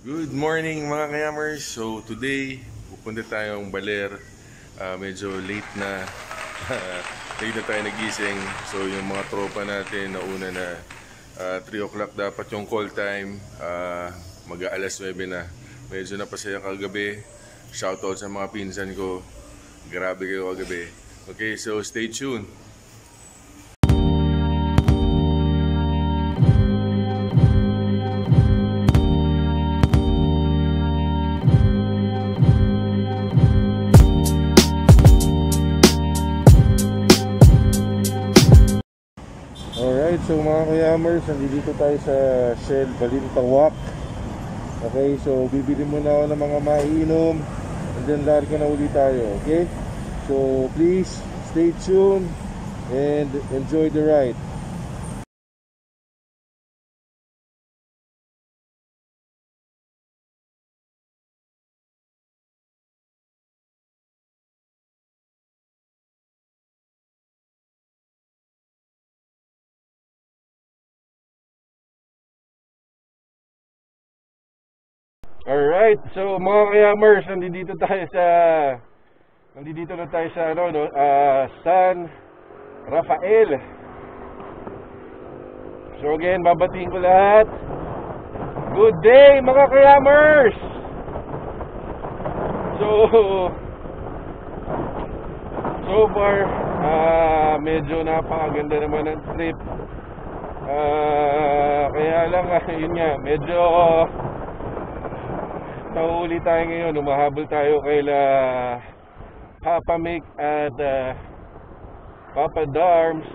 Good morning mga kayamers. So today, pupunta tayong Baler. Medyo late na. Late na tayo nagising. So yung mga tropa natin, nauna na 3 o'clock dapat yung call time. Mag-aalas 9 na. Medyo napasaya kagabi. Shoutout sa mga pinsan ko. Grabe kayo kagabi. Okay, so stay tuned. Alright, so mga kayamers, nandito tayo sa Shell Balintawak. Okay, so bibili muna ako ng mga maiinom and then larga na uli tayo, okay? So please, stay tuned and enjoy the ride. Alright, so mga kayamers, nandito na tayo sa San Rafael. So again, babatiin ko lahat. Good day mga kayamers! So far, medyo napakaganda naman ang trip. Kaya lang, yun nga, medyo nahuli tayo ngayon. Umahabol tayo kaila Papa Mick at Papa Darms,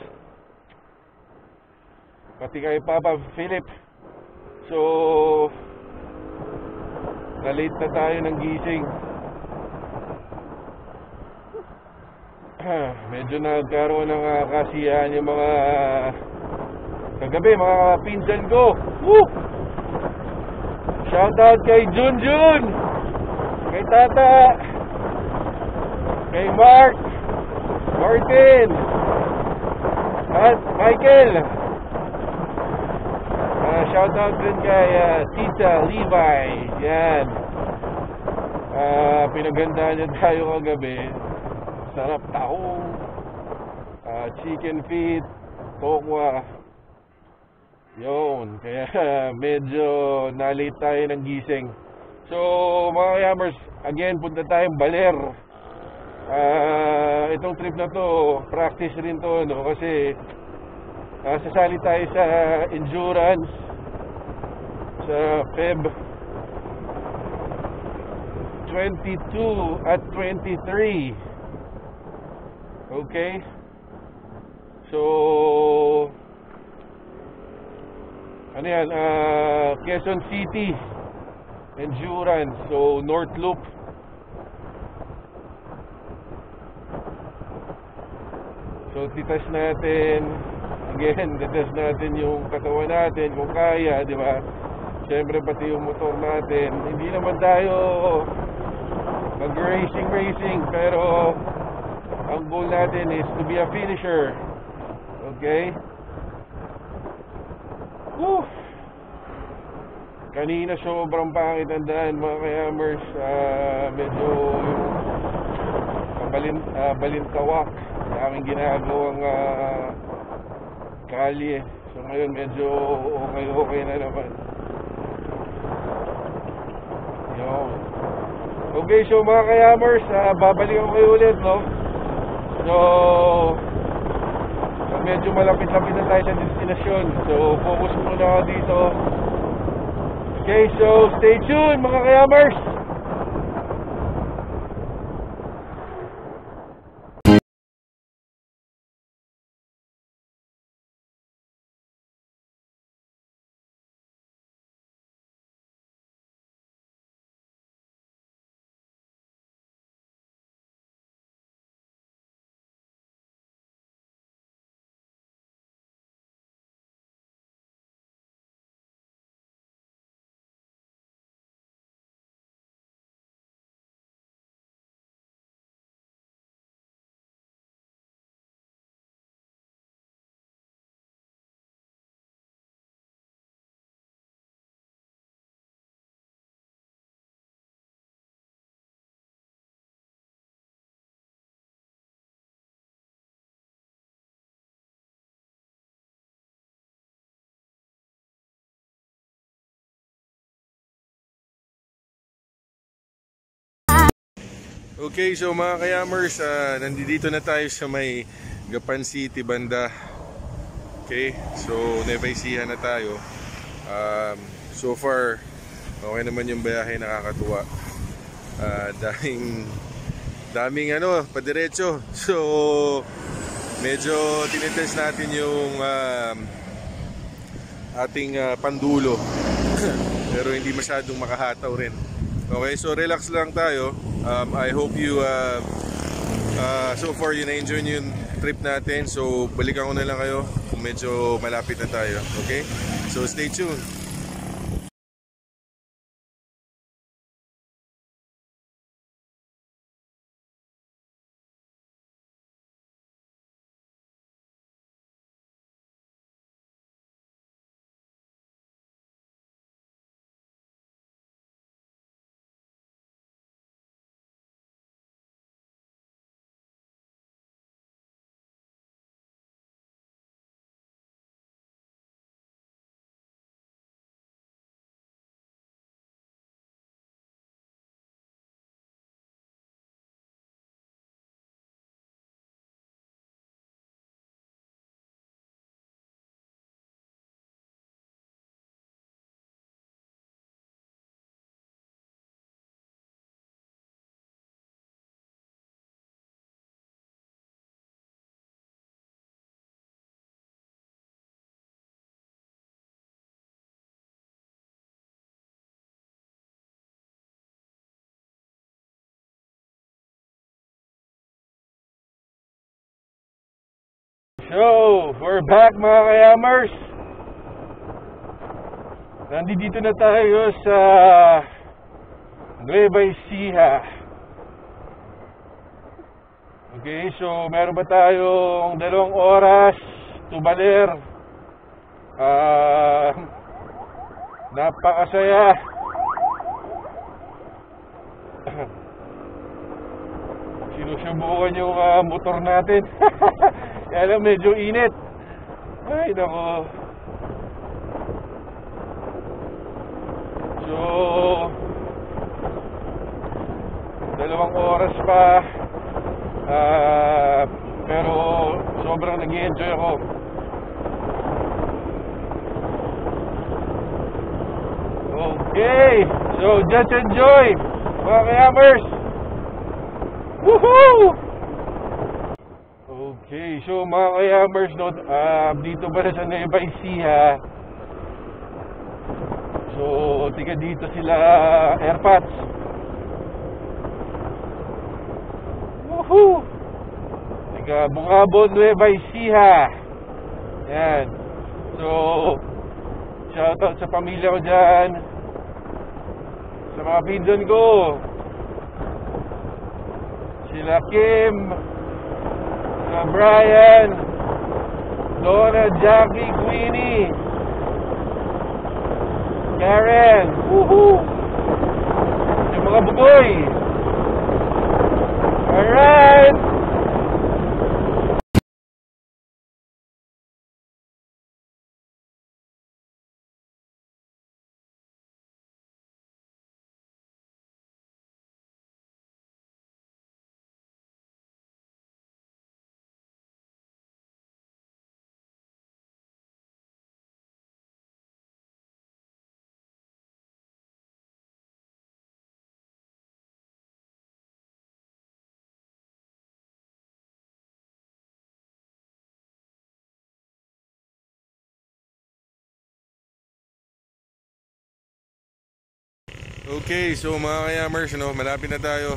pati kay Papa Philip. So na-late na tayo ng gising. Medyo nagkaroon ng kasiyahan yung mga kagabi, mga pinsan ko. Woo! Shoutout kay Junjun, kay Tata, kay Mark, Martin, at Michael. Shoutout din kay Tita Levi. Yan. Pinagandaan niya tayo kagabi. Sarap tahong, chicken feet, tokwa. Yun, kaya medyo na-late tayo ng gising. So mga kayamers, again, punta tayong Baler. Itong trip na to, practice rin to, no? Kasi sasali tayo sa endurance sa Feb 22 at 23. Okay? So ano yan, Quezon City endurance, so North Loop. So titest natin again, titest natin yung katawan natin kung kaya, di ba? Siyempre pati yung motor natin. Hindi naman tayo mag-racing, pero ang goal natin is to be a finisher. Okay? Woo! Kanina sobrang pangit ang daan mga kayamers. Medyo balintawak. Daming ginagawang kalye. So ngayon medyo okay na naman. Yun. Okay, so mga kayamers, babalik ako kayo ulit, no? So medyo malapit-lapit na tayo sa destinasyon. So focus muna ako dito. Okay, so stay tuned mga kayamers. Okay, so mga kayamers, nandito na tayo sa may Gapan City banda. Okay, so Nueva Ecija na tayo. So far, okay naman yung biyahe, nakakatuwa. Daming padiretso. So, medyo tinitest natin yung ating pandulo. Pero hindi masyadong makahataw rin. Okay, so relax lang tayo. I hope you so far you na-enjoy yung trip natin. So balikan ko na lang kayo kung medyo malapit na tayo. Okay? So stay tuned. So, we're back mga kayamers. Nandito na tayo sa Nueva Ecija. Okay, so meron ba tayong 2 oras to Baler. Napakasaya. Sinusubukan yung motor natin. Kaya lang medyo init. Ay nako. So 2 oras pa. Pero sobrang nag-i-enjoy ako. Okay, so just enjoy mga kayamers. Woohoo! Okay, so mga kayamers, dito pala sa Nueva Ecija. So tiga dito sila Airpods. Woohoo! Tiga Bungabon, Nueva Ecija. Yan. So shoutout sa pamilya ko dyan, sa mga pinsan ko, sila Kim, sila Brian, Donna, Jackie, Queenie, Karen, woohoo, yung mga bugoy. Alright. Okay, so mga kayamers, malapit na tayo.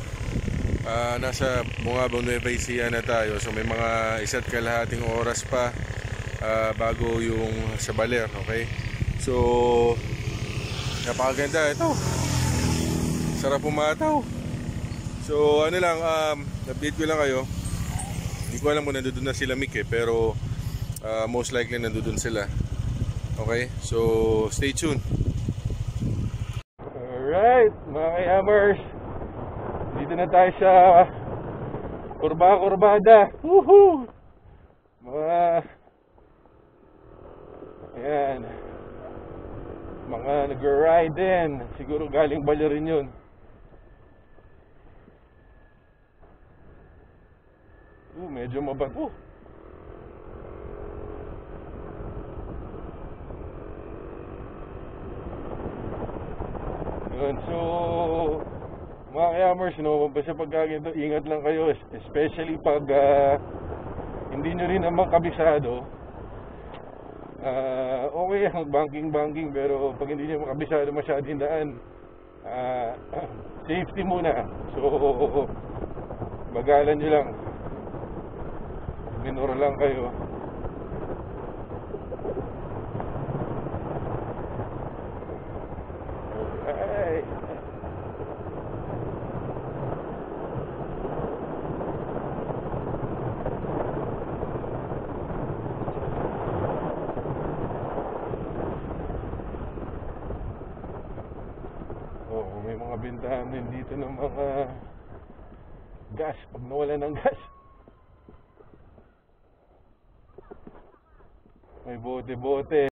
Nasa Bungabon, Nueva Ecija na tayo. So may mga 1.5 oras pa bago yung sa Baler, okay? So napakaganda ito. Sarap pumataw. So update ko lang kayo. Hindi ko alam kung nandoon na sila Mick pero most likely nandoon sila. Okay? So stay tuned. Alright, mga kayamers, dito na tayo sa Kurbada. Woohoo! Ayan, mga nag-ride din. Siguro galing Baler rin yun. Medyo mabato. Yun, so mga kayamers, no, basta pagkaganto, ingat lang kayo, especially pag hindi nyo rin naman kabisado. Okay ang banking, pero pag hindi nyo makabisado masyadong daan, safety muna. So bagalan nyo lang, minor lang kayo. Ay. May mga bintahan din dito ng mga gas, pag nawala ng gas. May bote-bote.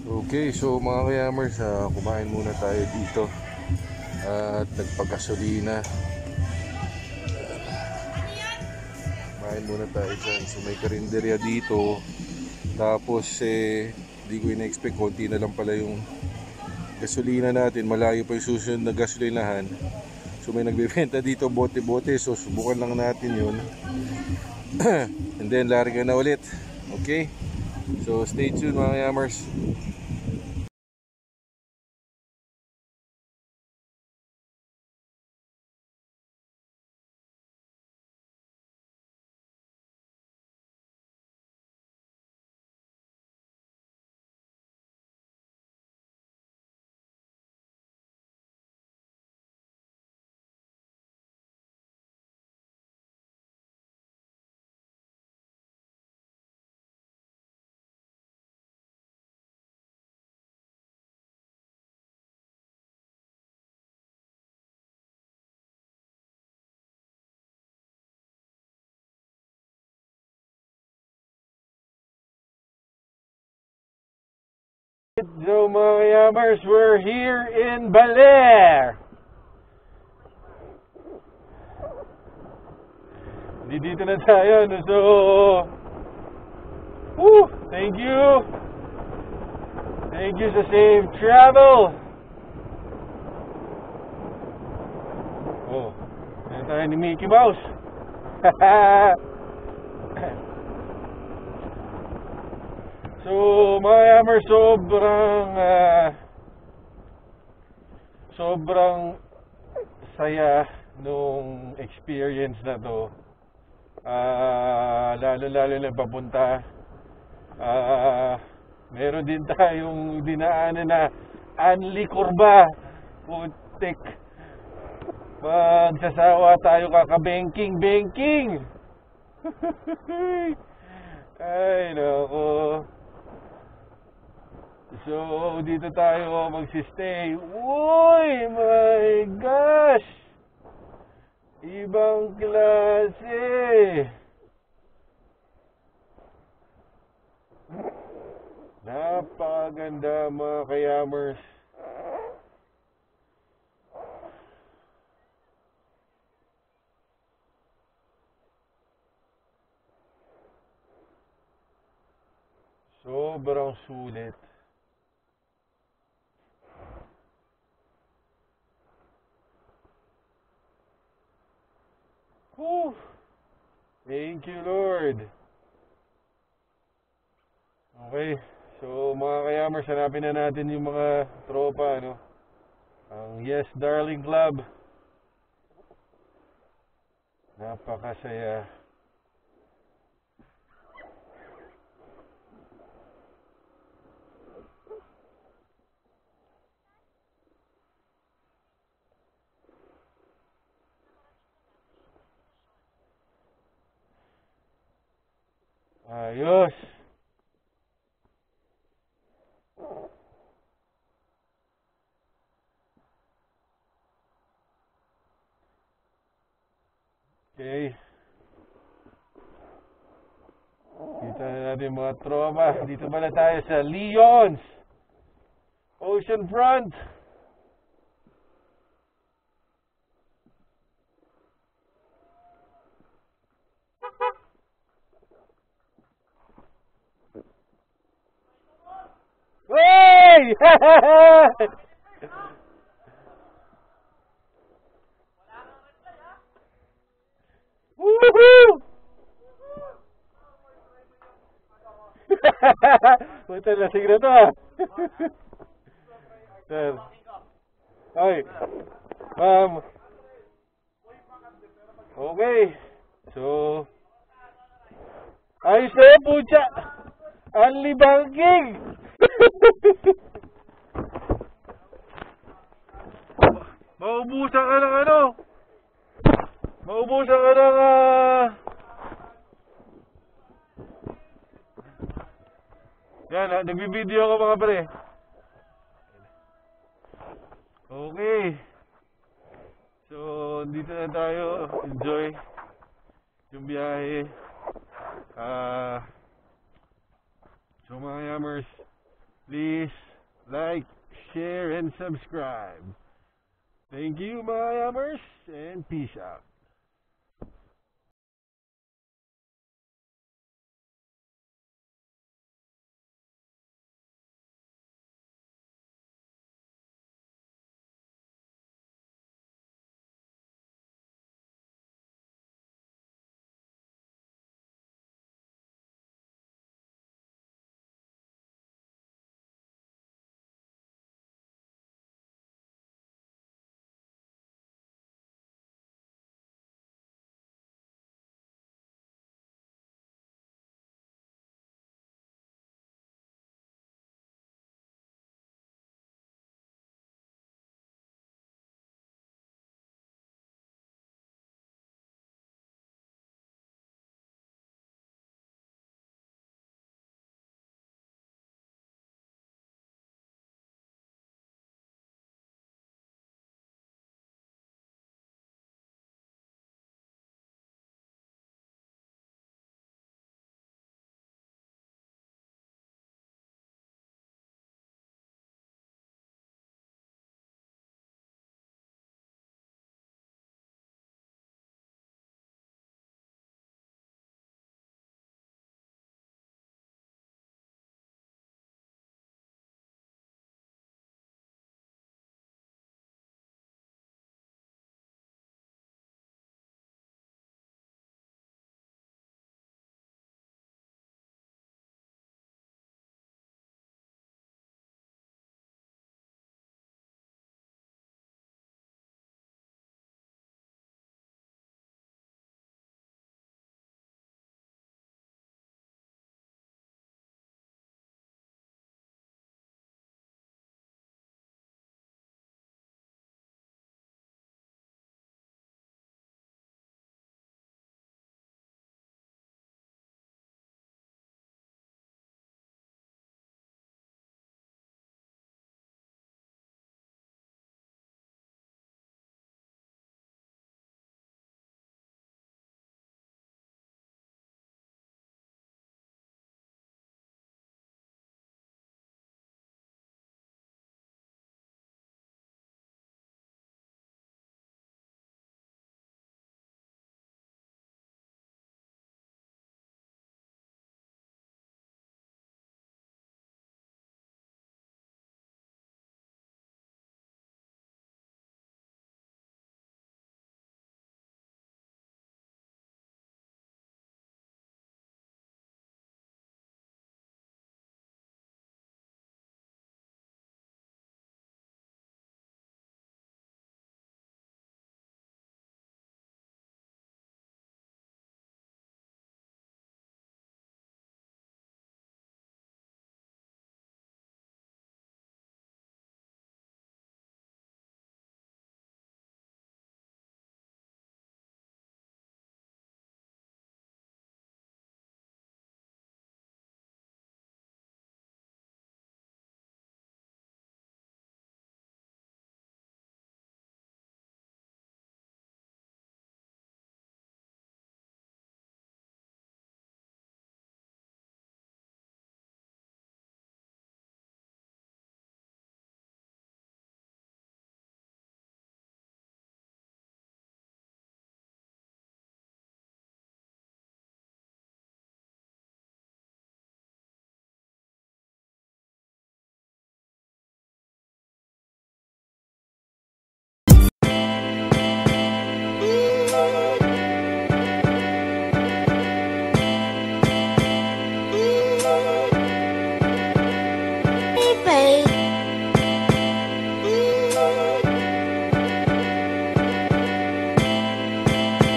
Okay, so mga kayamers, kumain muna tayo dito at nagpagasolina. Kumain muna tayo dyan. So may karinderya dito. Tapos di ko ina-expect, konti na lang pala yung gasolina natin. Malayo pa yung susunod na gasolinahan. So may nagbebenta dito bote-bote. So subukan lang natin yun. And then larga na ulit. Okay? So stay tuned mga kayamers. So mga kayamers, we're here in Baler. Dito na tayo. So, thank you. Thank you sa safe travel. Oh, ano tayo ni Mickey Mouse? So, mga Yammer, sobrang saya nung experience na to. Lalo na papunta. Meron din tayong dinaanan na Anli Curva. Putik. Magsasawa tayo kaka-banking. Ay, nako. So, dito tayo magsistay. Uy, my gosh! Ibang klase! Napakaganda mga kayamers. Sobrang sulit. Whew. Thank you, Lord. Okay. So, mga kayamers, hanapin na natin yung mga tropa, ano? Ang Yes Darling Club. Napakasaya. Ayos. Okay. Kita na natin mga tropa. Dito pala tayo sa Leon's Oceanfront. Hey! Woohoo! Puta, lasing na to ah. Sir. Ay. Okay. So, ayos na yun, pucha. Only banking. Maubusan ka ng ano? Maubusan ka ng yan, nagbibideo ako mga pre. Okay. So, dito na tayo. Enjoy yung biyahe. So mga Yammers, please like, share, and subscribe. Thank you mga Yammers, and peace out.